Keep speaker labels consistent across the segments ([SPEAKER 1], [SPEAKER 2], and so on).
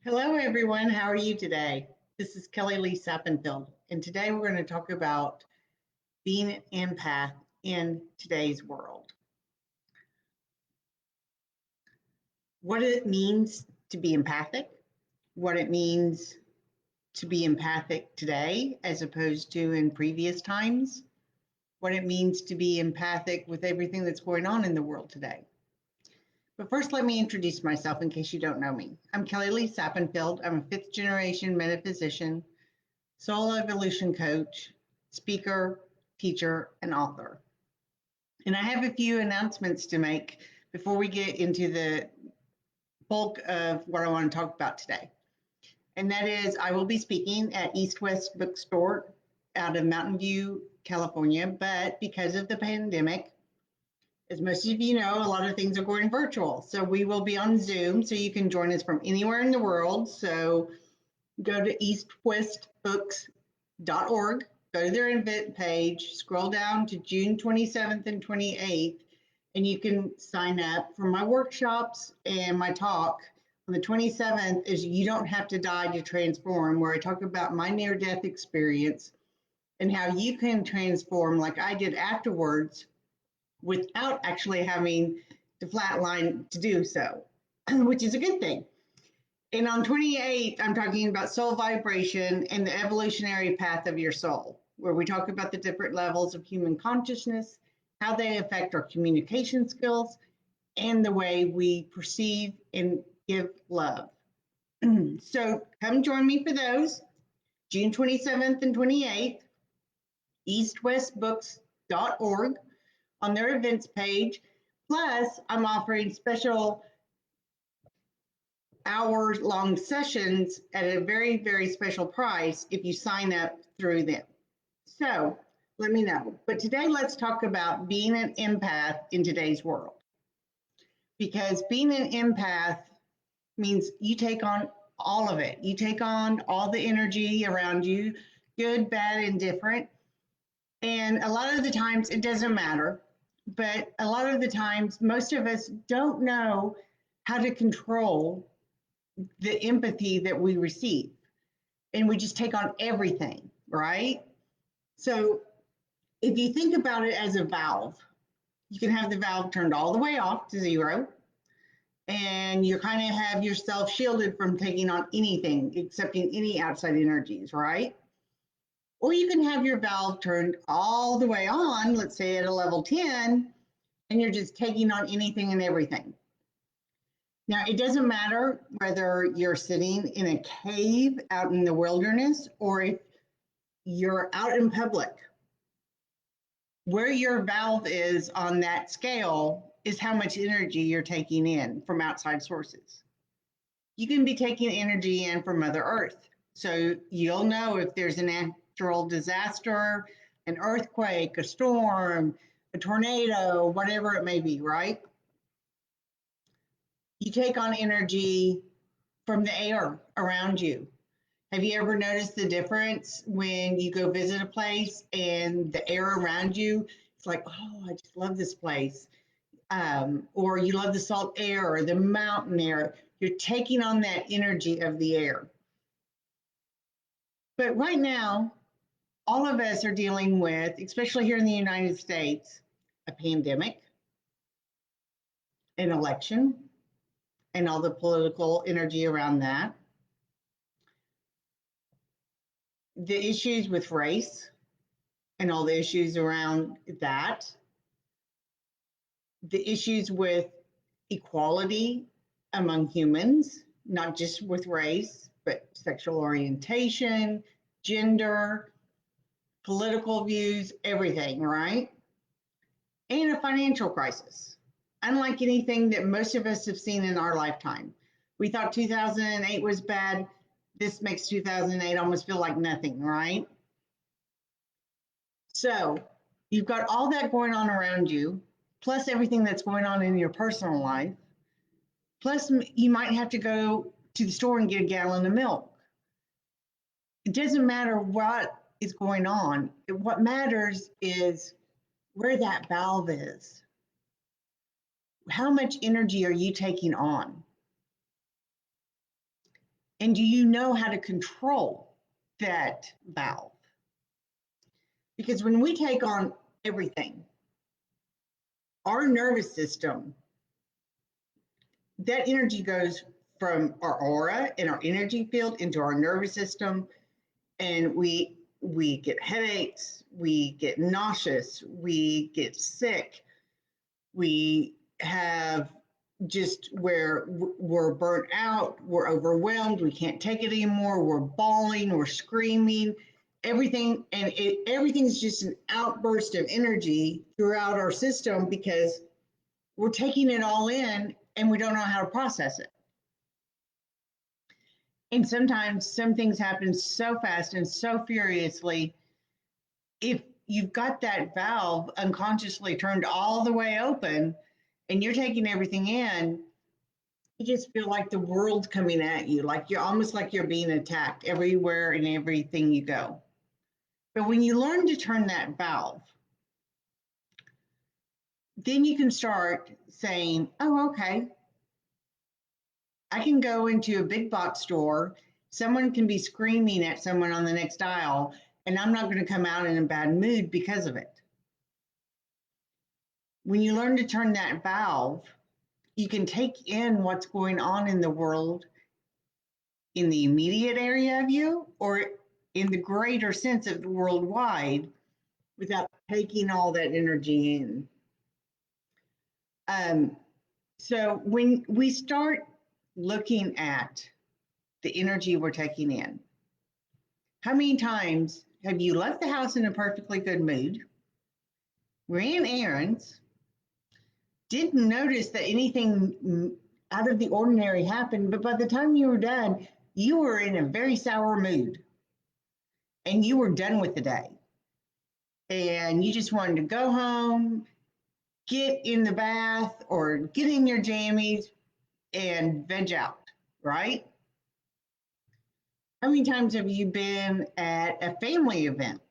[SPEAKER 1] Hello, everyone. How are you today? This is Kelly Lee Sappenfield, and today we're going to talk about being an empath in today's world. What it means to be empathic, what it means to be empathic today as opposed to in previous times, what it means to be empathic with everything that's going on in the world today. But first, let me introduce myself in case you don't know me. I'm Kelly Lee Sappenfield. I'm a fifth generation metaphysician, soul evolution coach, speaker, teacher, and author. And I have a few announcements to make before we get into the bulk of what I want to talk about today. And that is, I will be speaking at East West Bookstore out of Mountain View, California. But because of the pandemic, as most of you know, a lot of things are going virtual. So we will be on Zoom, so you can join us from anywhere in the world. So go to eastwestbooks.org, go to their event page, scroll down to June 27th and 28th, and you can sign up for my workshops and my talk. On the 27th is You Don't Have to Die to Transform, where I talk about my near-death experience and how you can transform like I did afterwards without actually having to flatline to do so, which is a good thing. And on 28, I'm talking about soul vibration and the evolutionary path of your soul, where we talk about the different levels of human consciousness, how they affect our communication skills, and the way we perceive and give love. So come join me for those, June 27th and 28th, eastwestbooks.org on their events page. Plus, I'm offering special hour-long sessions at a very, very special price if you sign up through them. So let me know. But today, let's talk about being an empath in today's world. Because being an empath means you take on all of it. You take on all the energy around you, good, bad, and different. And a lot of the times it doesn't matter. But a lot of the times, most of us don't know how to control the empathy that we receive. And we just take on everything, right? So if you think about it as a valve, you can have the valve turned all the way off to zero, and you kind of have yourself shielded from taking on anything, accepting any outside energies, right? Or you can have your valve turned all the way on, let's say at a level 10, and you're just taking on anything and everything. Now, it doesn't matter whether you're sitting in a cave out in the wilderness or if you're out in public. Where your valve is on that scale is how much energy you're taking in from outside sources. You can be taking energy in from Mother Earth. So you'll know if there's a natural disaster, an earthquake, a storm, a tornado, whatever it may be, right? You take on energy from the air around you. Have you ever noticed the difference when you go visit a place and the air around you, it's like, oh, I just love this place. Or you love the salt air or the mountain air. You're taking on that energy of the air. But right now, all of us are dealing with, especially here in the United States, a pandemic, an election, and all the political energy around that, the issues with race and all the issues around that, the issues with equality among humans, not just with race, but sexual orientation, gender, political views, everything, right? And a financial crisis, unlike anything that most of us have seen in our lifetime. We thought 2008 was bad. This makes 2008 almost feel like nothing, right? So you've got all that going on around you, plus everything that's going on in your personal life. Plus, you might have to go to the store and get a gallon of milk. It doesn't matter what is going on. What matters is where that valve is. How much energy are you taking on? And do you know how to control that valve? Because when we take on everything, our nervous system, that energy goes from our aura and our energy field into our nervous system, and we get headaches, we get nauseous, we get sick, we have just where we're burnt out, we're overwhelmed, we can't take it anymore, we're bawling, we're screaming, everything, and everything's just an outburst of energy throughout our system because we're taking it all in and we don't know how to process it. And sometimes some things happen so fast and so furiously. If you've got that valve unconsciously turned all the way open and you're taking everything in, you just feel like the world's coming at you, like you're almost like you're being attacked everywhere and everything you go. But when you learn to turn that valve, then you can start saying, oh, okay, I can go into a big box store. Someone can be screaming at someone on the next aisle, and I'm not going to come out in a bad mood because of it. When you learn to turn that valve, you can take in what's going on in the world in the immediate area of you or in the greater sense of the worldwide without taking all that energy in. Um, so when we start looking at the energy we're taking in, how many times have you left the house in a perfectly good mood, ran errands, didn't notice that anything out of the ordinary happened, but by the time you were done, you were in a very sour mood and you were done with the day? And you just wanted to go home, get in the bath or get in your jammies and veg out, right? How many times have you been at a family event?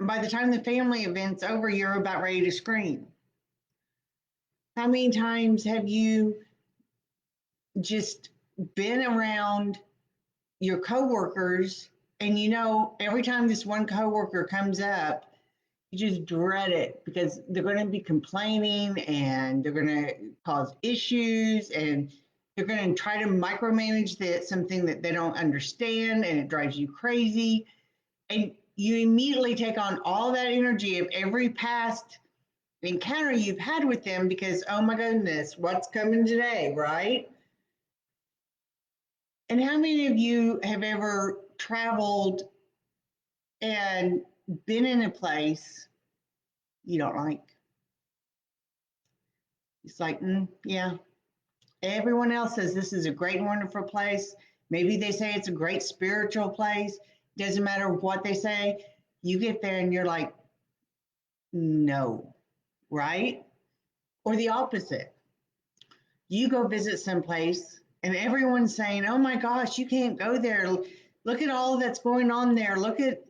[SPEAKER 1] And by the time the family event's over, you're about ready to scream. How many times have you just been around your coworkers and you know every time this one coworker comes up, you just dread it because they're going to be complaining and they're going to cause issues and they're going to try to micromanage something that they don't understand and it drives you crazy. And you immediately take on all that energy of every past encounter you've had with them because, oh my goodness, what's coming today, right? And how many of you have ever traveled and been in a place you don't like? It's like, yeah, everyone else says this is a great and wonderful place. Maybe they say it's a great spiritual place. Doesn't matter what they say. You get there and you're like, no, right? Or the opposite. You go visit someplace and everyone's saying, oh my gosh, you can't go there. Look at all that's going on there. Look at,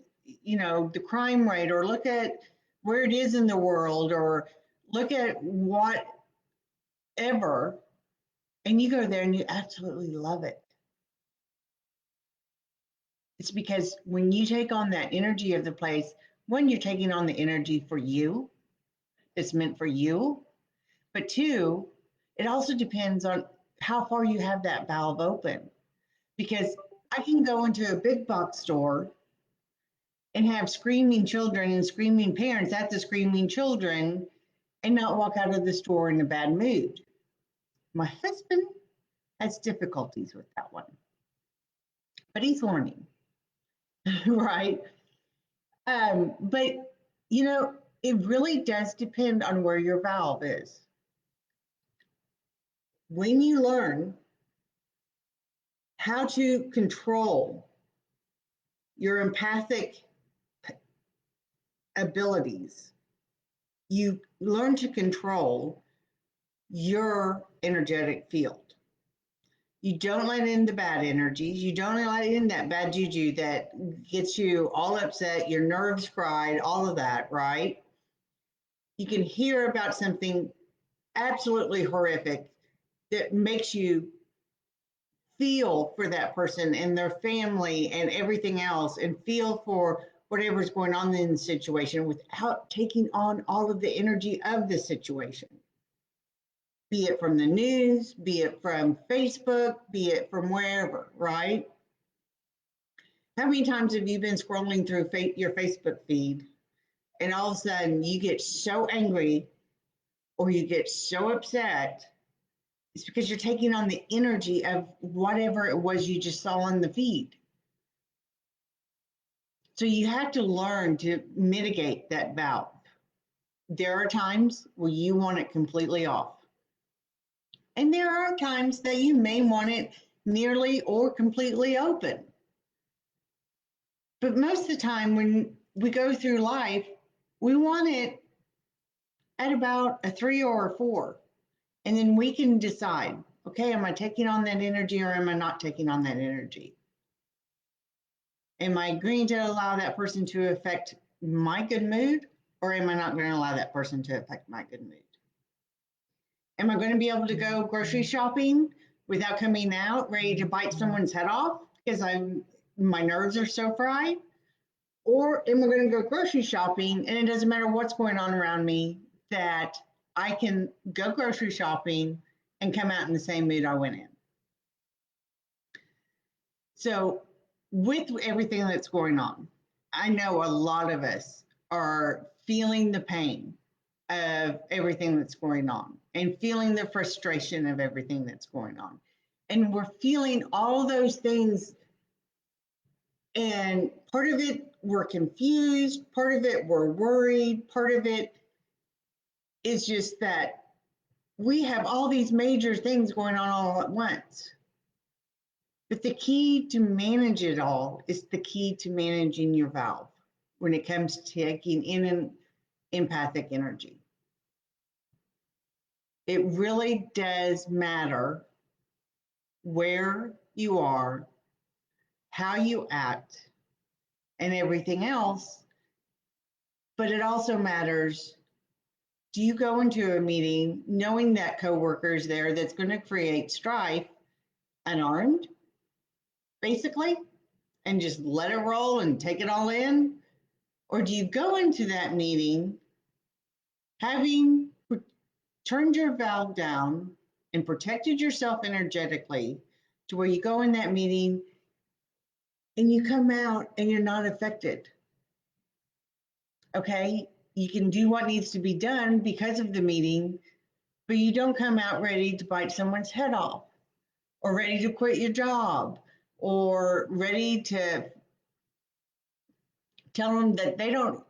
[SPEAKER 1] the crime rate, or look at where it is in the world, or look at whatever. And you go there and you absolutely love it. It's because when you take on that energy of the place, one, you're taking on the energy for you, it's meant for you. But two, it also depends on how far you have that valve open. Because I can go into a big box store and have screaming children and screaming parents at the screaming children and not walk out of the store in a bad mood. My husband has difficulties with that one, but he's learning, right? But it really does depend on where your valve is. When you learn how to control your empathic abilities, you learn to control your energetic field. You don't let in the bad energies. You don't let in that bad juju that gets you all upset, your nerves fried, all of that, right? You can hear about something absolutely horrific that makes you feel for that person and their family and everything else, and feel for whatever's going on in the situation without taking on all of the energy of the situation, be it from the news, be it from Facebook, be it from wherever, right? How many times have you been scrolling through your Facebook feed and all of a sudden you get so angry or you get so upset? It's because you're taking on the energy of whatever it was you just saw on the feed. So you have to learn to mitigate that valve. There are times where you want it completely off. And there are times that you may want it nearly or completely open. But most of the time when we go through life, we want it at about a 3 or a 4. And then we can decide, okay, am I taking on that energy or am I not taking on that energy? Am I agreeing to allow that person to affect my good mood, or am I not going to allow that person to affect my good mood? Am I going to be able to go grocery shopping without coming out ready to bite someone's head off because my nerves are so fried? Or am I going to go grocery shopping and it doesn't matter what's going on around me, that I can go grocery shopping and come out in the same mood I went in? So, with everything that's going on, I know a lot of us are feeling the pain of everything that's going on and feeling the frustration of everything that's going on. And we're feeling all those things. And part of it, we're confused. Part of it, we're worried. Part of it is just that we have all these major things going on all at once. But the key to manage it all is the key to managing your valve when it comes to taking in an empathic energy. It really does matter where you are, how you act, and everything else. But it also matters, do you go into a meeting knowing that coworker is there that's going to create strife unarmed, basically, and just let it roll and take it all in? Or do you go into that meeting having turned your valve down and protected yourself energetically to where you go in that meeting and you come out and you're not affected? Okay, you can do what needs to be done because of the meeting, but you don't come out ready to bite someone's head off or ready to quit your job or ready to tell them that they don't,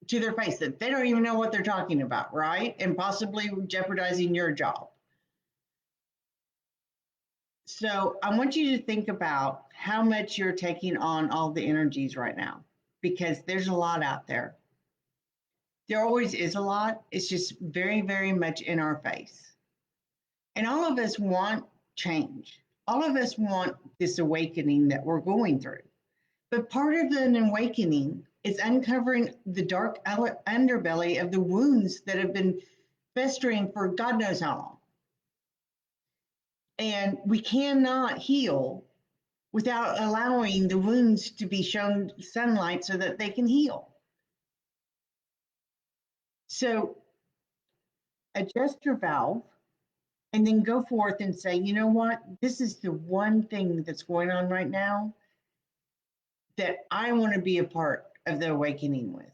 [SPEAKER 1] to their face, that they don't even know what they're talking about, right? And possibly jeopardizing your job. So I want you to think about how much you're taking on all the energies right now, because there's a lot out there. There always is a lot. It's just very, very much in our face. And all of us want change. All of us want this awakening that we're going through. But part of an awakening is uncovering the dark underbelly of the wounds that have been festering for God knows how long. And we cannot heal without allowing the wounds to be shown sunlight so that they can heal. So adjust your valve and then go forth and say, you know what? This is the one thing that's going on right now that I want to be a part of the awakening with.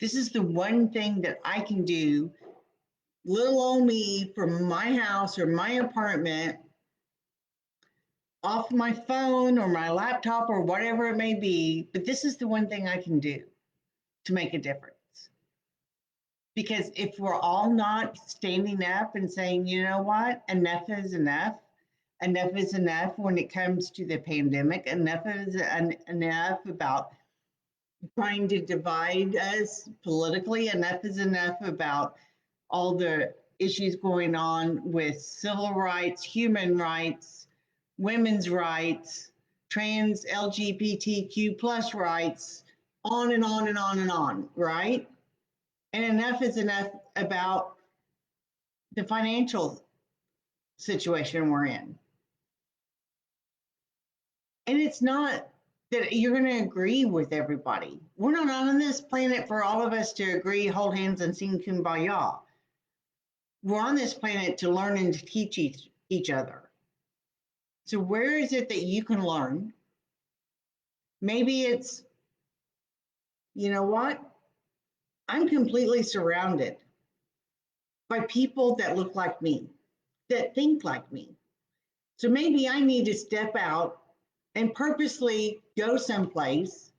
[SPEAKER 1] This is the one thing that I can do, little old me, from my house or my apartment, off my phone or my laptop or whatever it may be. But this is the one thing I can do to make a difference. Because if we're all not standing up and saying, you know what, enough is enough, enough is enough when it comes to the pandemic, enough is enough about trying to divide us politically, enough is enough about all the issues going on with civil rights, human rights, women's rights, trans LGBTQ plus rights, on and on and on and on, right? And enough is enough about the financial situation we're in. And it's not that you're going to agree with everybody. We're not on this planet for all of us to agree, hold hands, and sing kumbaya. We're on this planet to learn and to teach each other. So, where is it that you can learn? Maybe it's, you know what? I'm completely surrounded by people that look like me, that think like me. So maybe I need to step out and purposely go someplace,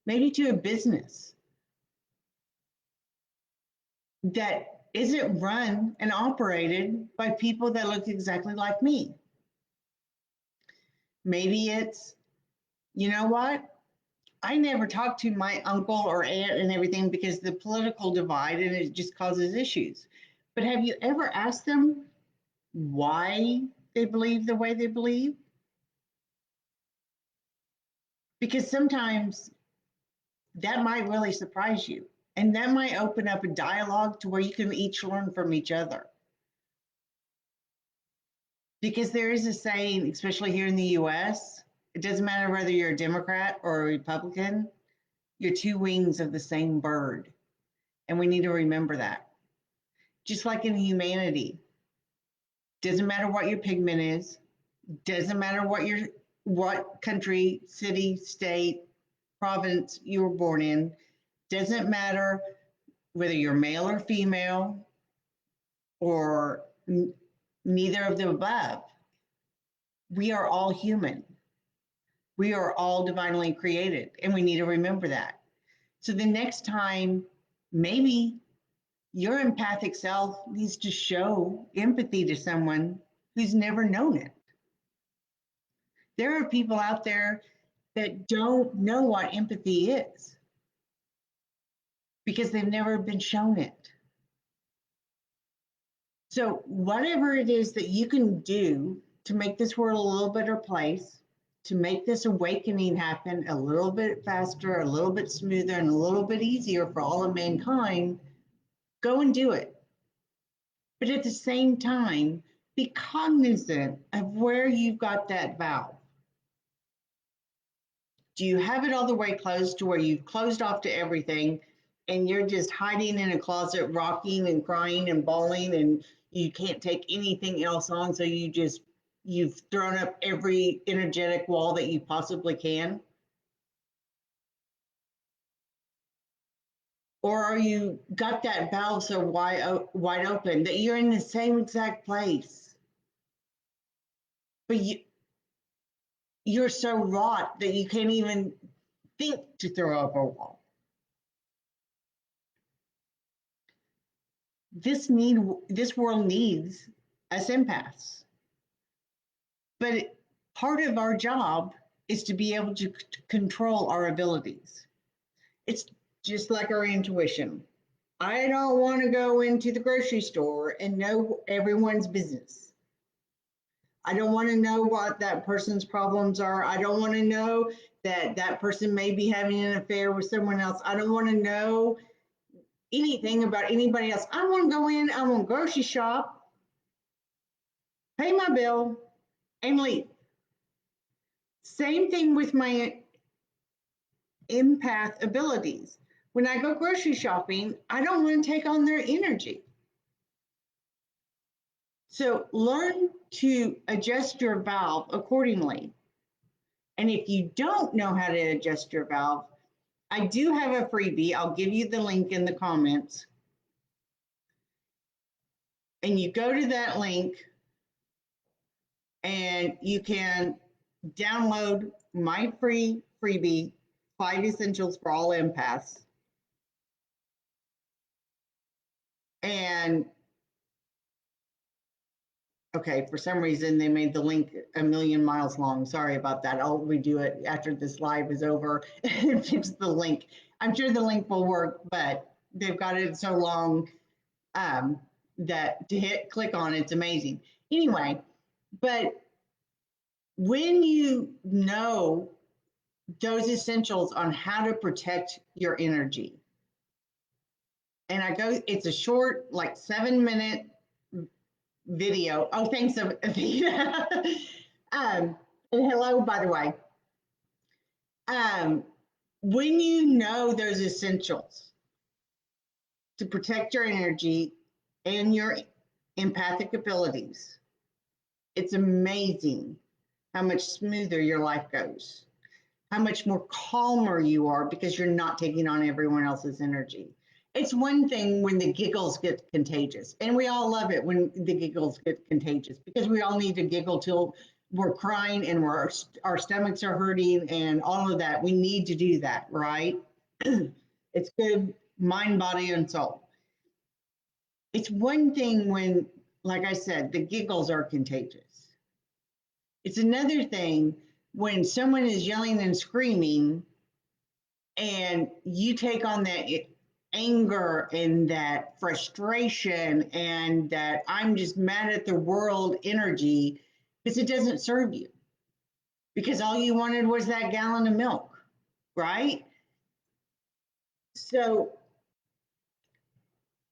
[SPEAKER 1] maybe to a business that isn't run and operated by people that look exactly like me. Maybe it's, you know what? I never talk to my uncle or aunt and everything because the political divide and it just causes issues. But have you ever asked them why they believe the way they believe? Because sometimes that might really surprise you. And that might open up a dialogue to where you can each learn from each other. Because there is a saying, especially here in the US, it doesn't matter whether you're a Democrat or a Republican, you're two wings of the same bird. And we need to remember that. Just like in humanity, doesn't matter what your pigment is, doesn't matter what country, city, state, province you were born in, doesn't matter whether you're male or female or neither of the above. We are all human. We are all divinely created, and we need to remember that. So the next time, maybe your empathic self needs to show empathy to someone who's never known it. There are people out there that don't know what empathy is because they've never been shown it. So, whatever it is that you can do to make this world a little better place, to make this awakening happen a little bit faster, a little bit smoother, and a little bit easier for all of mankind, go and do it. But at the same time, be cognizant of where you've got that valve. Do you have it all the way closed to where you've closed off to everything and you're just hiding in a closet, rocking and crying and bawling, and you can't take anything else on? So you've thrown up every energetic wall that you possibly can? Or are you got that valve so wide open that you're in the same exact place, but you're so wrought that you can't even think to throw up a wall? This world needs us empaths, but part of our job is to be able to control our abilities. It's just like our intuition. I don't want to go into the grocery store and know everyone's business. I don't want to know what that person's problems are. I don't want to know that that person may be having an affair with someone else. I don't want to know anything about anybody else. I want to go in, I want to grocery shop, pay my bill, and leave. Same thing with my empath abilities. When I go grocery shopping, I don't want to take on their energy. So learn to adjust your valve accordingly. And if you don't know how to adjust your valve, I do have a freebie. I'll give you the link in the comments. And you go to that link and you can download my free freebie, 5 Essentials for All Empaths. And okay, for some reason they made the link a million miles long. Sorry about that. I'll redo it after this live is over and fix the link. I'm sure the link will work, but they've got it so long that to click on it's amazing. Anyway, but when you know those essentials on how to protect your energy, and it's a short, like 7-minute video. Oh, thanks, Avita. And hello, by the way. Um, when you know those essentials to protect your energy and your empathic abilities, it's amazing how much smoother your life goes, how much more calmer you are because you're not taking on everyone else's energy. It's one thing when the giggles get contagious, and we all love it when the giggles get contagious because we all need to giggle till we're crying and our stomachs are hurting and all of that. We need to do that, right? It's good, mind, body, and soul. It's one thing when, like I said, the giggles are contagious. It's another thing when someone is yelling and screaming and you take on that anger and that frustration and that I'm just mad at the world energy because it doesn't serve you because all you wanted was that gallon of milk, right? So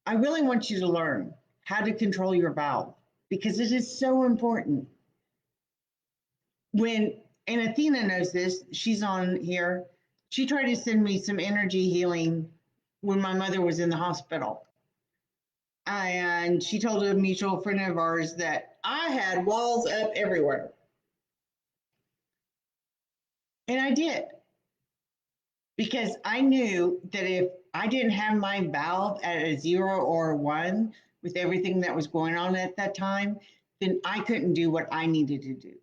[SPEAKER 1] I really want you to learn how to control your valve because it is so important. When, and Athena knows this, she's on here. She tried to send me some energy healing when my mother was in the hospital. And she told a mutual friend of ours that I had walls up everywhere. And I did because I knew that if I didn't have my valve at a 0 or a 1 with everything that was going on at that time, then I couldn't do what I needed to do.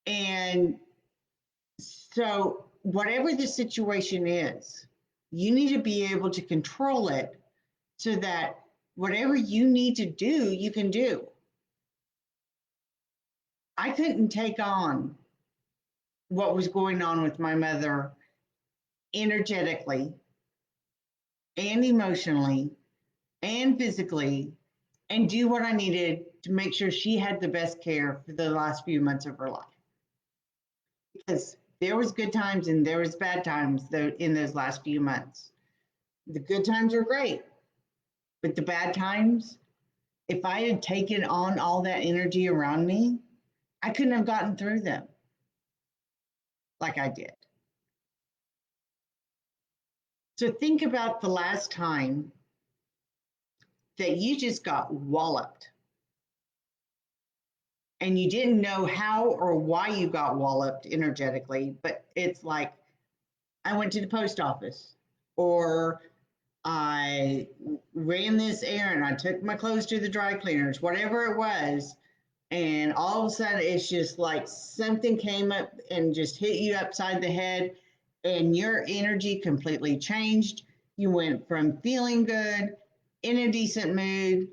[SPEAKER 1] And so, whatever the situation is, you need to be able to control it so that whatever you need to do, you can do. I couldn't take on what was going on with my mother energetically and emotionally and physically and do what I needed to make sure she had the best care for the last few months of her life. Because there was good times and there was bad times in those last few months. The good times were great, but the bad times, if I had taken on all that energy around me, I couldn't have gotten through them like I did. So think about the last time that you just got walloped and you didn't know how or why you got walloped energetically, but it's like, I went to the post office or I ran this errand, I took my clothes to the dry cleaners, whatever it was, and all of a sudden it's just like something came up and just hit you upside the head and your energy completely changed. You went from feeling good, in a decent mood,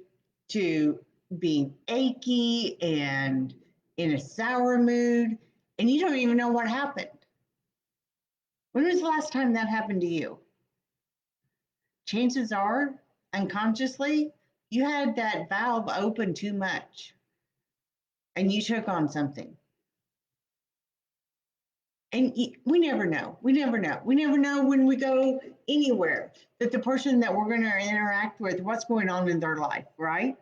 [SPEAKER 1] to being achy and in a sour mood, and you don't even know what happened. When was the last time that happened to you? Chances are, unconsciously, you had that valve open too much and you took on something. And we never know. We never know. We never know when we go anywhere that the person that we're going to interact with, what's going on in their life, right?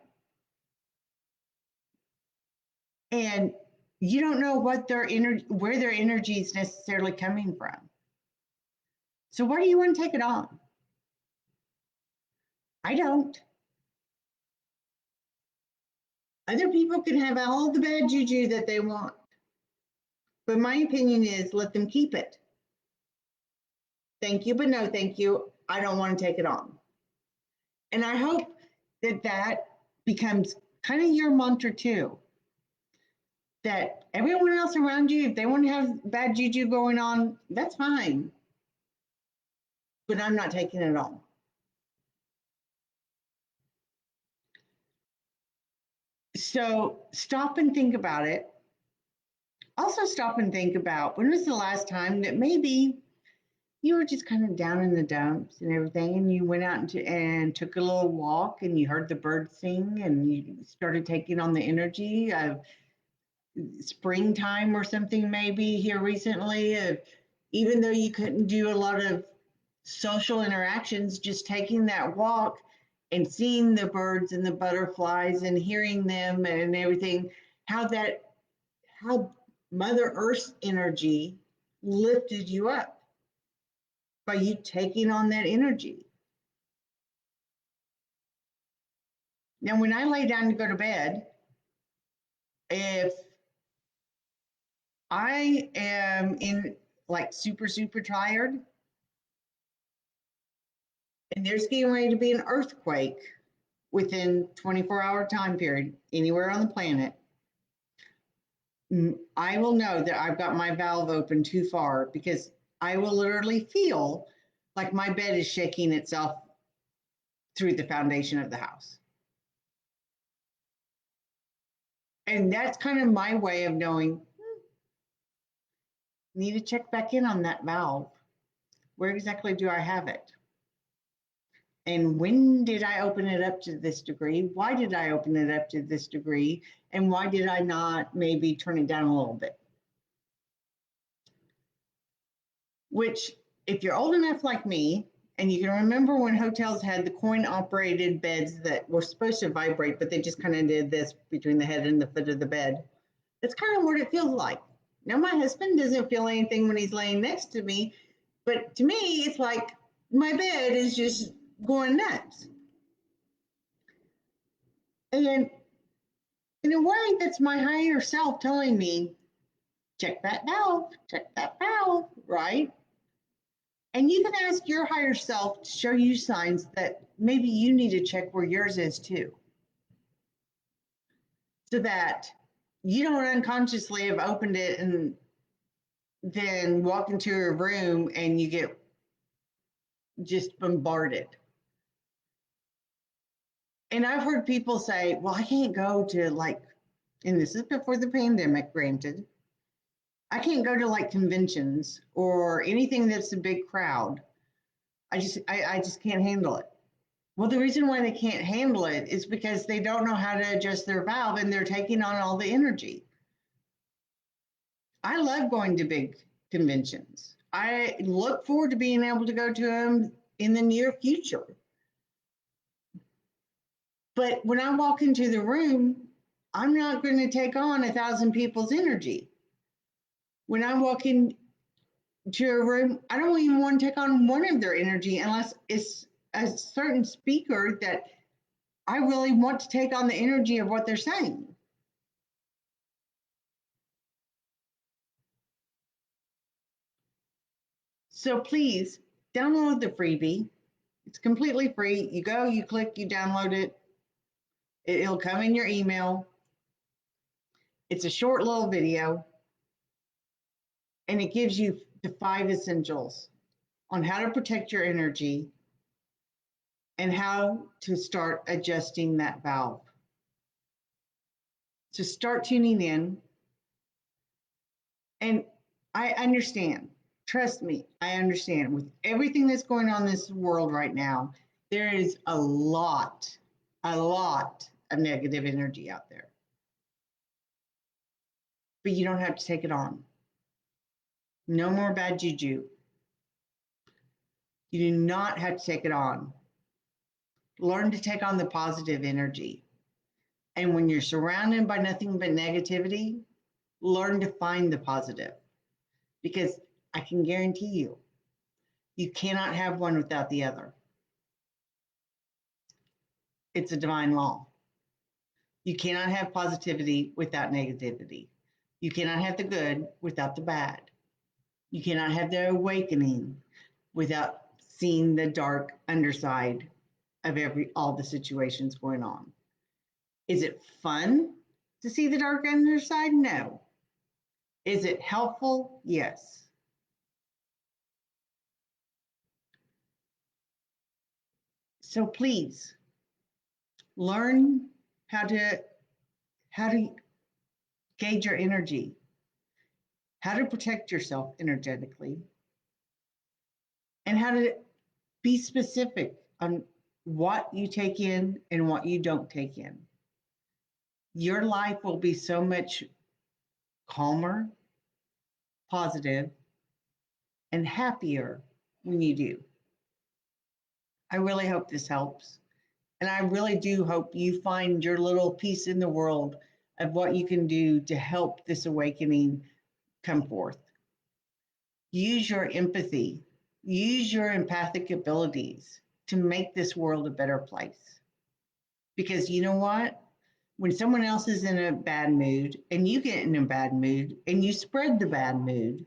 [SPEAKER 1] And you don't know what their energy, where their energy is necessarily coming from. So why do you want to take it on? I don't. Other people can have all the bad juju that they want. But my opinion is let them keep it. Thank you, but no thank you. I don't want to take it on. And I hope that that becomes kind of your mantra too. That everyone else around you, if they want to have bad juju going on, that's fine. But I'm not taking it on. So stop and think about it. Also, stop and think about when was the last time that maybe you were just kind of down in the dumps and everything, and you went out and took a little walk and you heard the birds sing and you started taking on the energy of springtime or something maybe here recently. Even though you couldn't do a lot of social interactions, just taking that walk and seeing the birds and the butterflies and hearing them and everything, how Mother Earth's energy lifted you up by you taking on that energy. Now, when I lay down to go to bed, if I am in like super, super tired and there's getting ready to be an earthquake within 24-hour time period anywhere on the planet, I will know that I've got my valve open too far because I will literally feel like my bed is shaking itself through the foundation of the house. And that's kind of my way of knowing, need to check back in on that valve. Where exactly do I have it? And when did I open it up to this degree? Why did I open it up to this degree? And why did I not maybe turn it down a little bit? Which, if you're old enough like me, and you can remember when hotels had the coin operated beds that were supposed to vibrate, but they just kind of did this between the head and the foot of the bed. That's kind of what it feels like. Now, my husband doesn't feel anything when he's laying next to me, but to me, it's like my bed is just going nuts. And in a way, that's my higher self telling me, check that valve, right? And you can ask your higher self to show you signs that maybe you need to check where yours is too, so that you don't unconsciously have opened it and then walk into a room and you get just bombarded. And I've heard people say, well, I can't go to like, and this is before the pandemic, granted, I can't go to like conventions or anything that's a big crowd. I just can't handle it. Well, the reason why they can't handle it is because they don't know how to adjust their valve and they're taking on all the energy. I love going to big conventions. I look forward to being able to go to them in the near future. But when I walk into the room, I'm not going to take on 1,000 people's energy. When I walk into a room, I don't even want to take on one of their energy unless it's a certain speaker that I really want to take on the energy of what they're saying. So please download the freebie. It's completely free. You go, you click, you download it. It'll come in your email. It's a short little video, and it gives you the 5 essentials on how to protect your energy and how to start adjusting that valve. So start tuning in. And I understand. Trust me, I understand. With everything that's going on in this world right now, there is a lot of negative energy out there. But you don't have to take it on. No more bad juju. You do not have to take it on. Learn to take on the positive energy. And when you're surrounded by nothing but negativity, learn to find the positive. Because I can guarantee you, you cannot have one without the other. It's a divine law. You cannot have positivity without negativity. You cannot have the good without the bad. You cannot have the awakening without seeing the dark underside of all the situations going on. Is it fun to see the dark underside? No. Is it helpful? Yes. So please learn how to gauge your energy, how to protect yourself energetically, and how to be specific on what you take in and what you don't take in. Your life will be so much calmer, positive, and happier when you do. I really hope this helps. And I really do hope you find your little piece in the world of what you can do to help this awakening come forth. Use your empathy, use your empathic abilities to make this world a better place. Because you know what? When someone else is in a bad mood and you get in a bad mood and you spread the bad mood,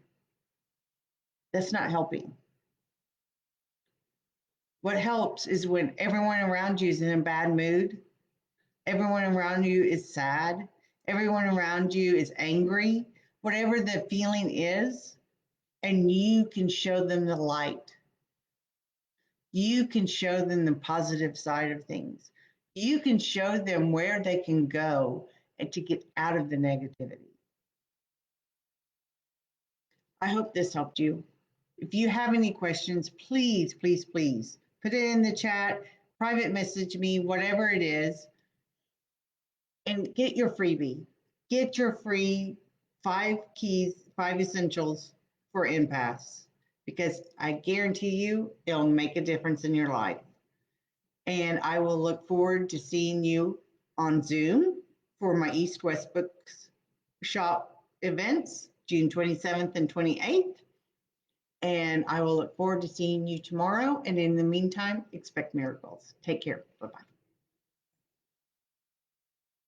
[SPEAKER 1] that's not helping. What helps is when everyone around you is in a bad mood, everyone around you is sad, everyone around you is angry, whatever the feeling is, and you can show them the light. You can show them the positive side of things. You can show them where they can go and to get out of the negativity. I hope this helped you. If you have any questions, please, please, please put it in the chat, private message me, whatever it is, and get your freebie. Get your free 5 keys, 5 essentials for empaths, because I guarantee you it'll make a difference in your life. And I will look forward to seeing you on Zoom for my East West Books Shop events, June 27th and 28th. And I will look forward to seeing you tomorrow. And in the meantime, expect miracles. Take care. Bye bye.